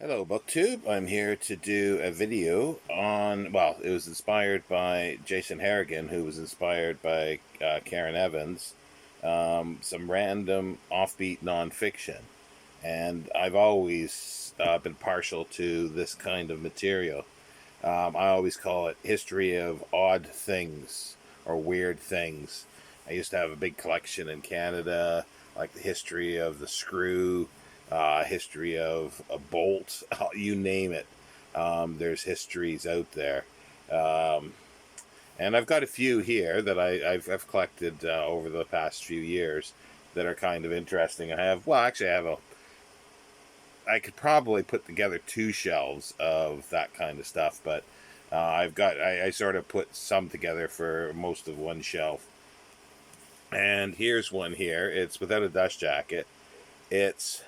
Hello, BookTube. I'm here to do a video on, well, it was inspired by Jason Harrigan, who was inspired by Karen Evans, some random offbeat nonfiction. And I've always been partial to this kind of material. I always call it history of odd things or weird things. I used to have a big collection in Canada, like the history of the screw, history of a bolt, you name it. There's histories out there. Um, and I've got a few here that I've collected over the past few years that are kind of interesting. I could probably put together two shelves of that kind of stuff, but I sort of put some together for most of one shelf. And here's one here. It's without a dust jacket. It's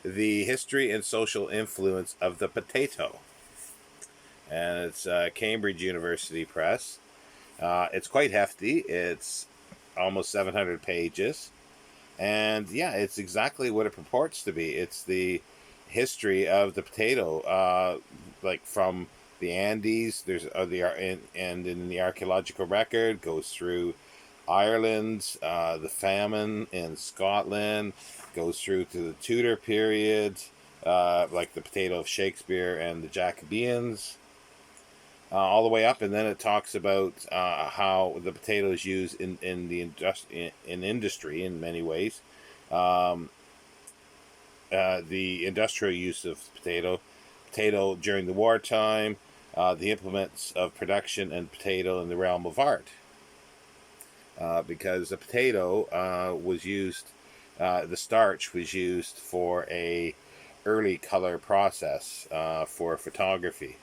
the history and social influence of the potato, and it's Cambridge University Press. It's quite hefty. It's almost 700 pages, and yeah, it's exactly what it purports to be. It's the history of the potato, like from the Andes. There's and in the archaeological record goes through Ireland, the famine in Scotland, goes through to the Tudor period, like the potato of Shakespeare and the Jacobeans, all the way up, and then it talks about how the potato is used in industry in many ways. Um, the industrial use of potato during the wartime, the implements of production and potato in the realm of art. Because the potato was used, the starch was used for a early color process for photography.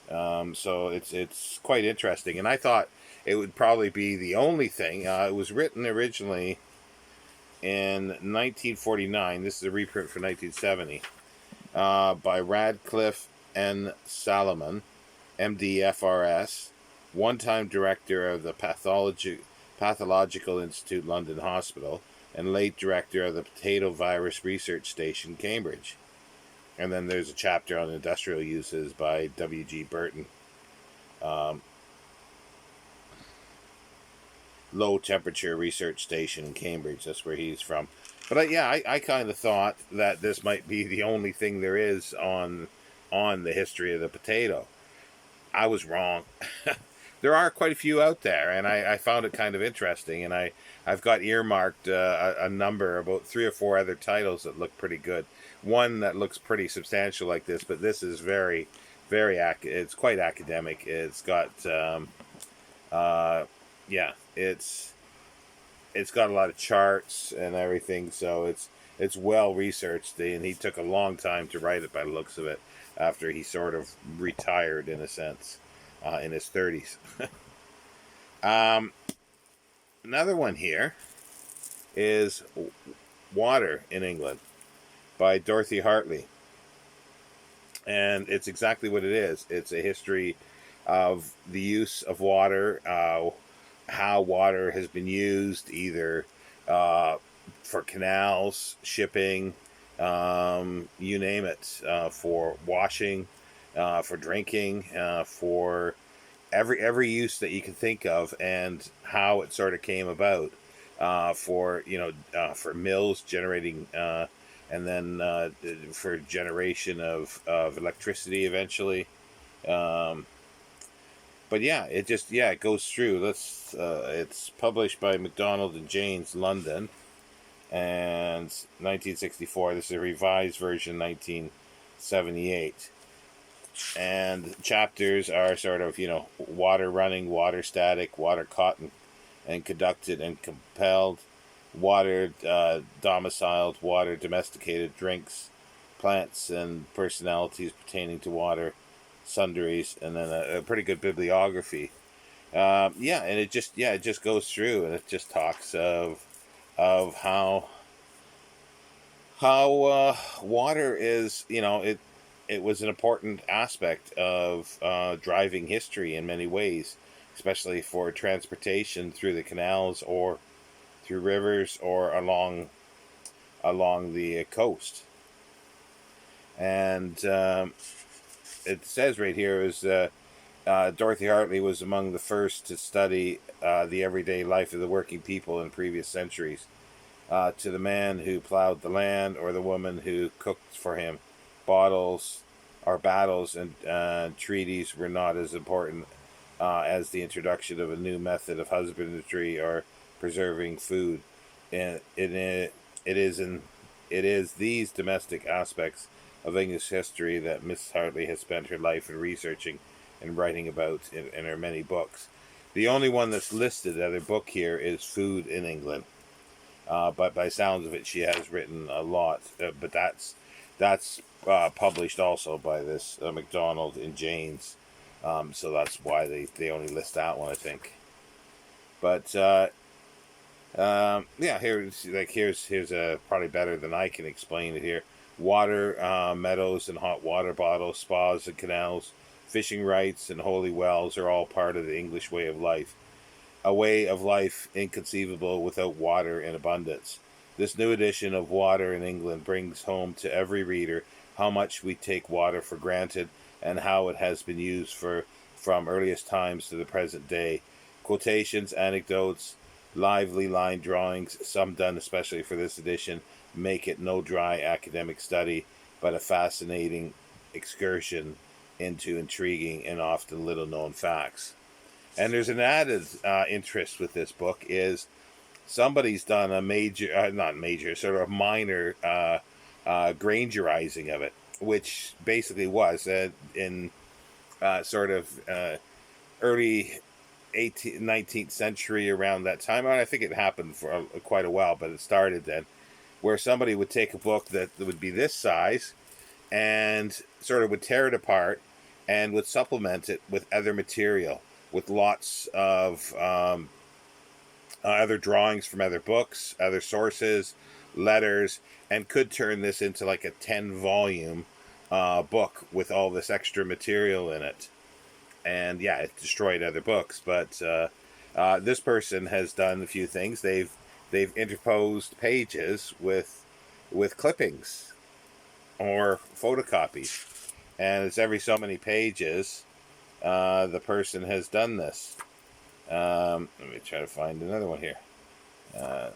So it's quite interesting, and I thought it would probably be the only thing. It was written originally in 1949. This is a reprint for 1970 by Radcliffe N. Salomon, MD-FRS, one-time director of the Pathological Institute London Hospital, and late director of the Potato Virus Research Station, Cambridge. And then there's a chapter on industrial uses by W.G. Burton. Low Temperature Research Station in Cambridge, that's where he's from. But I kind of thought that this might be the only thing there is on the history of the potato. I was wrong. There are quite a few out there, and I found it kind of interesting. And I've got earmarked a number, about 3 or 4 other titles that look pretty good. One that looks pretty substantial like this, but this is it's quite academic. It's got, yeah, it's got a lot of charts and everything, so it's well researched, and he took a long time to write it by the looks of it, after he sort of retired in a sense in his 30s. Another one here is Water in England by Dorothy Hartley, and it's exactly what it is. It's a history of the use of water, how water has been used either for canals, shipping, you name it, for washing, for drinking, for every use that you can think of, and how it sort of came about, for for mills generating, and then for generation of electricity eventually. Um, but yeah, it goes through. It's published by MacDonald and Janes, London, and 1964. This is a revised version, 1978. And chapters are sort of, water running, water static, water caught and conducted and compelled, water domiciled, water domesticated, drinks, plants and personalities pertaining to water, sundries, and then a pretty good bibliography. And it just goes through, and it just talks of how water is, it was an important aspect of driving history in many ways, especially for transportation through the canals or through rivers or along the coast. And it says right here is Dorothy Hartley was among the first to study the everyday life of the working people in previous centuries. To the man who plowed the land or the woman who cooked for him, bottles or battles and treaties were not as important as the introduction of a new method of husbandry or preserving food. And it is these domestic aspects of English history that Miss Hartley has spent her life in researching and writing about in her many books. The only one that's listed as a book here is Food in England. But by sounds of it, she has written a lot. But that's published also by this MacDonald and Janes. So that's why they only list that one, I think. But yeah, here's a probably better than I can explain it here. Water, meadows, and hot water bottles, spas and canals, fishing rights, and holy wells are all part of the English way of life. A way of life inconceivable without water in abundance. This new edition of Water in England brings home to every reader how much we take water for granted and how it has been used from earliest times to the present day. Quotations, anecdotes, lively line drawings, some done especially for this edition, make it no dry academic study, but a fascinating excursion into intriguing and often little known facts. And there's an added interest with this book is somebody's done a major, not major, sort of minor Grangerizing of it, which basically was in sort of early 19th century around that time. I think it happened for quite a while, but it started then, where somebody would take a book that would be this size and sort of would tear it apart and would supplement it with other material, with lots of other drawings from other books, other sources, letters, and could turn this into like a 10-volume book with all this extra material in it. And yeah, it destroyed other books. But this person has done a few things. They've interposed pages with clippings or photocopies, and it's every so many pages the person has done this. Let me try to find another one here.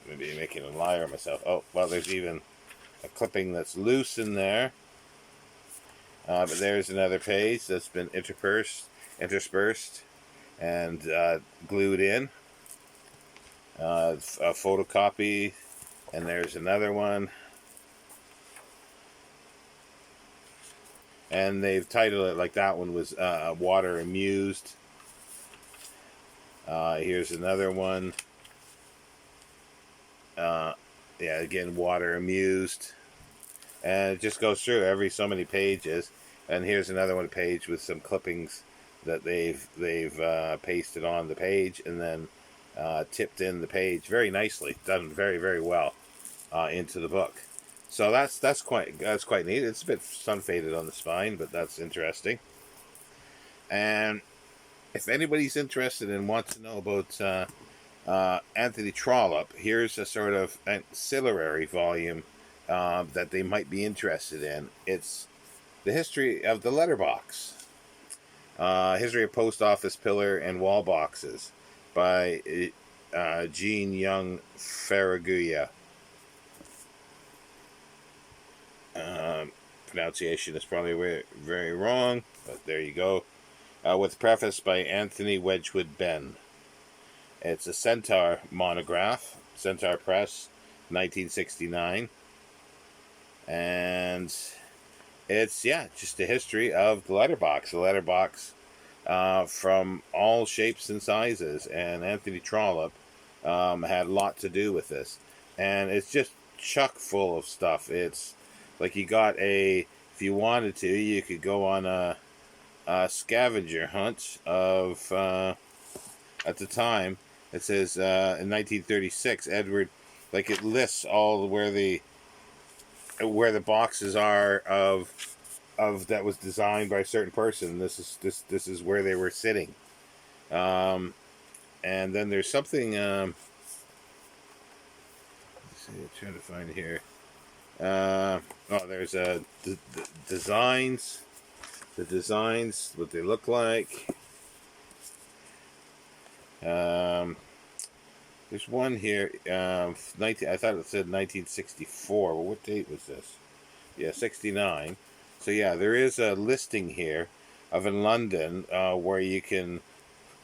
Maybe making a liar of myself. Oh, well, there's even a clipping that's loose in there. But there's another page that's been interspersed, and glued in. A photocopy, and there's another one. And they've titled it like that one was Water Amused. Here's another one. Yeah, again, Water Amused. And it just goes through every so many pages. And here's another one page with some clippings that they've pasted on the page and then tipped in the page very nicely, done very, very well into the book. So that's quite neat. It's a bit sun faded on the spine, but that's interesting. And if anybody's interested and wants to know about Anthony Trollope, here's a sort of ancillary volume that they might be interested in. It's the history of the letterbox, history of post office pillar and wall boxes by Jean Young Farraguya. Pronunciation is probably very wrong, but there you go. With preface by Anthony Wedgwood Benn. It's a Centaur monograph, Centaur Press, 1969. And it's, just the history of the letterbox. The letterbox from all shapes and sizes. And Anthony Trollope had a lot to do with this. And it's just chock full of stuff. It's like if you wanted to, you could go on a scavenger hunt of, at the time, it says in 1936, Edward, like it lists all where the boxes are of that was designed by a certain person. This is where they were sitting. And then there's something. Let's see, I'm trying to find it here. Oh, there's the designs. The designs, what they look like. There's one here. 19. I thought it said 1964. Well, what date was this? Yeah, 69. So yeah, there is a listing here of in London where you can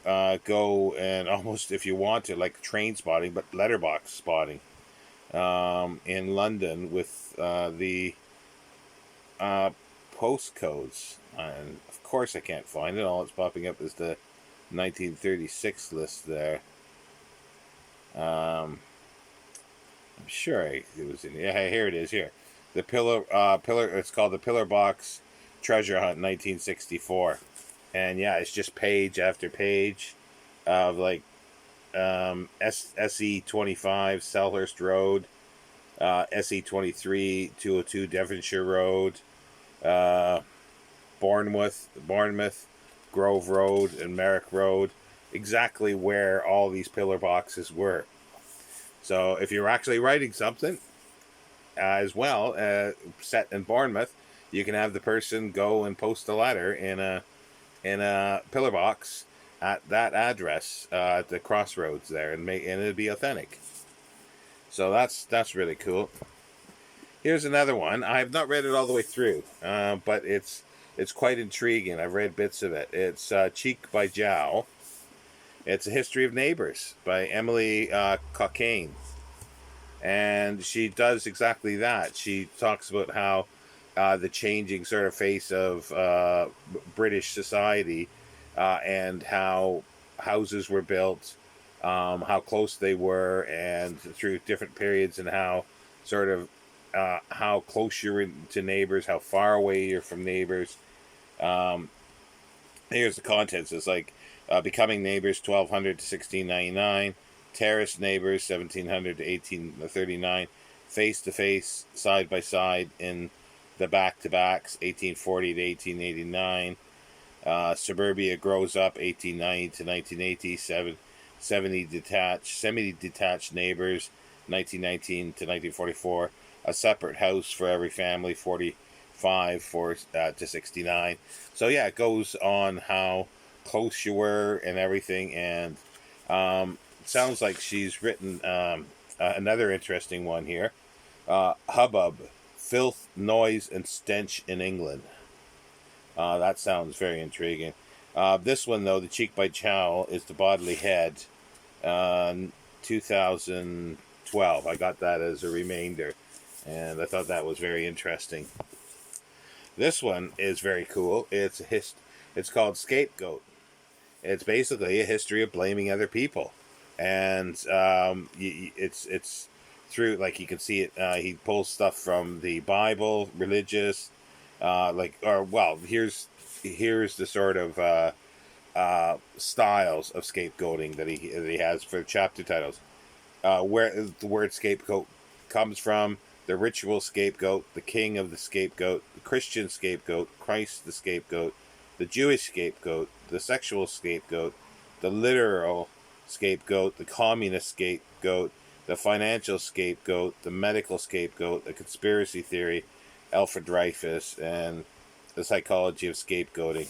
go and almost, if you want to, like train spotting, but letterbox spotting in London with the uh, postcodes. And of course, I can't find it. All it's popping up is the 1936 list there. I'm sure it was in. Yeah, here it is. Here, the pillar. It's called the Pillar Box Treasure Hunt, 1964, and yeah, it's just page after page of like SE 25 Selhurst Road, SE 23 202 Devonshire Road, uh, Bournemouth, Grove Road, and Merrick Road. Exactly where all these pillar boxes were. So if you're actually writing something as well, set in Bournemouth, you can have the person go and post a letter in a pillar box at that address at the crossroads there, and it'd be authentic. So that's really cool. Here's another one. I have not read it all the way through, but it's quite intriguing. I've read bits of it. It's Cheek by Jowl. It's a history of neighbors by Emily Cockayne. And she does exactly that. She talks about how the changing sort of face of British society and how houses were built, how close they were, and through different periods, and how sort of how close you're to neighbors, how far away you're from neighbors. Um, Here's the contents. It's like becoming neighbors 1200 to 1699, terrace neighbors 1700 to 1839, face to face, side by side in the back to backs 1840 to 1889, suburbia grows up 1890 to 1980, 70 detached, semi-detached neighbors 1919 to 1944, a separate house for every family 45 to 69. So yeah, it goes on how close you were and everything, and sounds like she's written another interesting one here. Hubbub, filth, noise, and stench in England. That sounds very intriguing. This one, though, the Cheek by Jowl, is the Bodley Head, uh, 2012. I got that as a remainder, and I thought that was very interesting. This one is very cool. It's called Scapegoat. It's basically a history of blaming other people, and it's through, like, you can see it. He pulls stuff from the Bible, religious, here's the sort of styles of scapegoating that he has for chapter titles. Where the word scapegoat comes from: the ritual scapegoat, the king of the scapegoat, the Christian scapegoat, Christ the scapegoat, the Jewish scapegoat, the sexual scapegoat, the literal scapegoat, the communist scapegoat, the financial scapegoat, the medical scapegoat, the conspiracy theory, Alfred Dreyfus, and the psychology of scapegoating.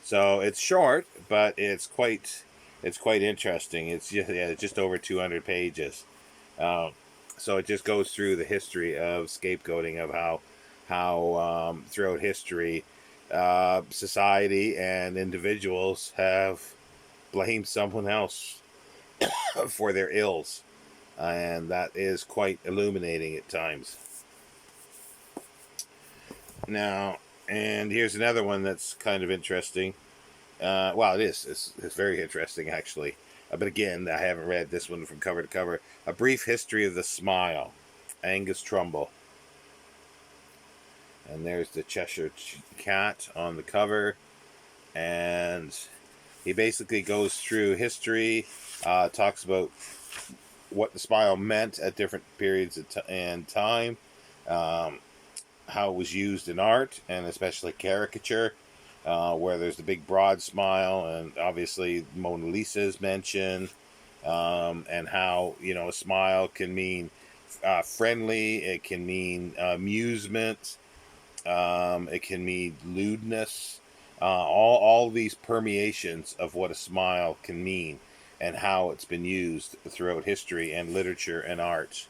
So it's short, but it's quite interesting. It's just over 200 pages. So it just goes through the history of scapegoating, of how throughout history, society and individuals have blamed someone else for their ills, and that is quite illuminating at times. Now, and here's another one that's kind of interesting. Well, it is. It's very interesting, actually. But again, I haven't read this one from cover to cover. A Brief History of the Smile, Angus Trumbull. And there's the Cheshire Cat on the cover. And he basically goes through history, talks about what the smile meant at different periods and time, how it was used in art, and especially caricature, where there's the big broad smile, and obviously Mona Lisa is mentioned, and how a smile can mean friendly. It can mean amusement. It can mean lewdness. All these permeations of what a smile can mean and how it's been used throughout history and literature and art.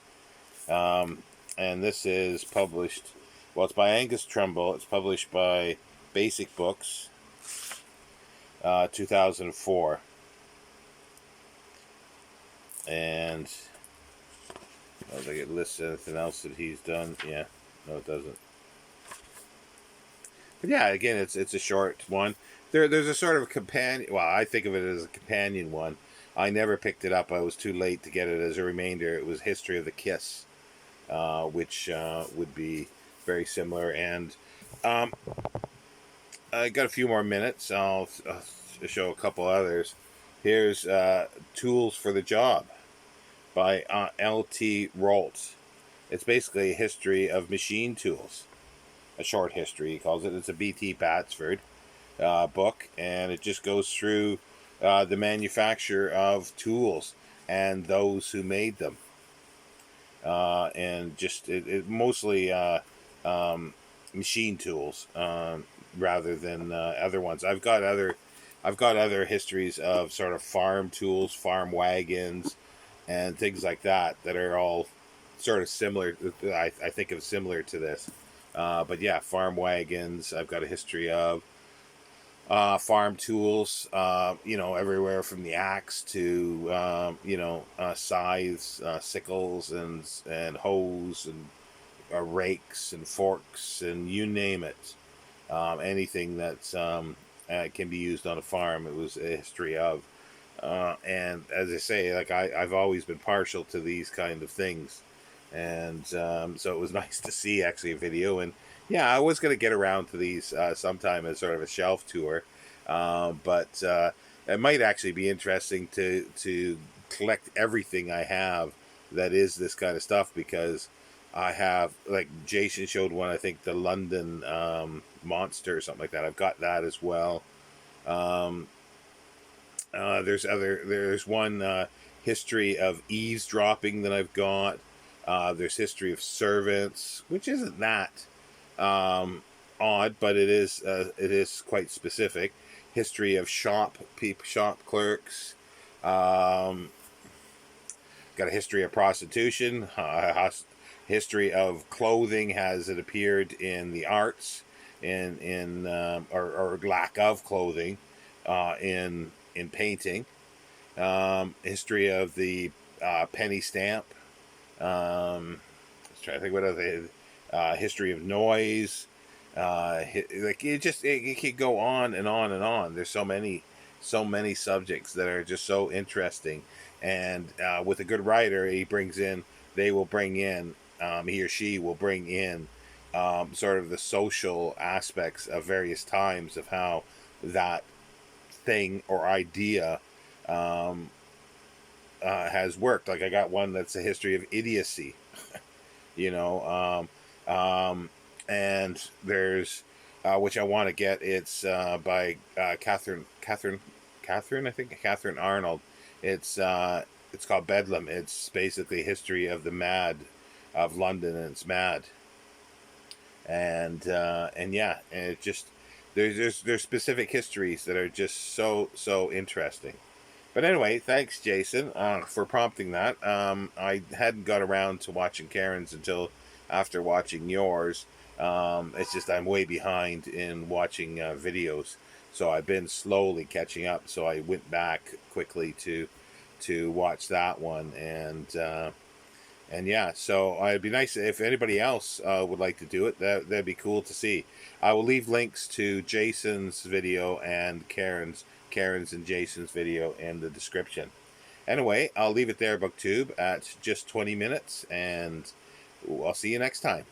Um, and this is published, well, it's by Angus Trumbull. It's published by Basic Books, 2004. And I don't think it lists anything else that he's done. Yeah, no, it doesn't. But yeah, again, it's a short one. There's a sort of a companion. Well, I think of it as a companion one. I never picked it up. I was too late to get it as a remainder. It was History of the Kiss, which would be very similar. And um, I got a few more minutes. I'll show a couple others. Here's Tools for the Job by L.T. Rolt. It's basically a history of machine tools. A short history, he calls it. It's a B.T. Batsford book, and it just goes through the manufacture of tools and those who made them. And just it mostly machine tools rather than other ones. I've got other histories of sort of farm tools, farm wagons, and things like that are all sort of similar. I think of similar to this. But yeah, farm wagons. I've got a history of farm tools. Everywhere from the axe to scythes, sickles, and hoes, and rakes and forks, and you name it. Anything that's can be used on a farm. It was a history of. And as I say, like I've always been partial to these kind of things, and so it was nice to see actually a video. And yeah, I was going to get around to these sometime as sort of a shelf tour, but it might actually be interesting to collect everything I have that is this kind of stuff, because I have, like Jason showed one, I think the London Monster or something like that. I've got that as well. Um, there's one history of eavesdropping that I've got. There's history of servants, which isn't that odd, but it is quite specific. History of shop clerks. Um, got a history of prostitution. History of clothing, has it appeared in the arts, or lack of clothing, in painting. History of the penny stamp. Let's try to think what other history of noise. Like it could go on and on and on. There's so many subjects that are just so interesting, and with a good writer, they will bring in, he or she will bring in sort of the social aspects of various times of how that thing or idea has worked. Like I got one that's a history of idiocy, you know, and there's which I want to get. It's by Catherine, I think Catherine Arnold. It's called Bedlam. It's basically history of the mad of London, and it's mad. And yeah, and it just there's specific histories that are just so interesting. But anyway, thanks, Jason, for prompting that. I hadn't got around to watching Karen's until after watching yours. It's just I'm way behind in watching videos, so I've been slowly catching up. So I went back quickly to watch that one, and yeah, so it'd be nice if anybody else would like to do it. That'd be cool to see. I will leave links to Jason's video and Karen's and Jason's video in the description. Anyway, I'll leave it there, BookTube, at just 20 minutes, and I'll see you next time.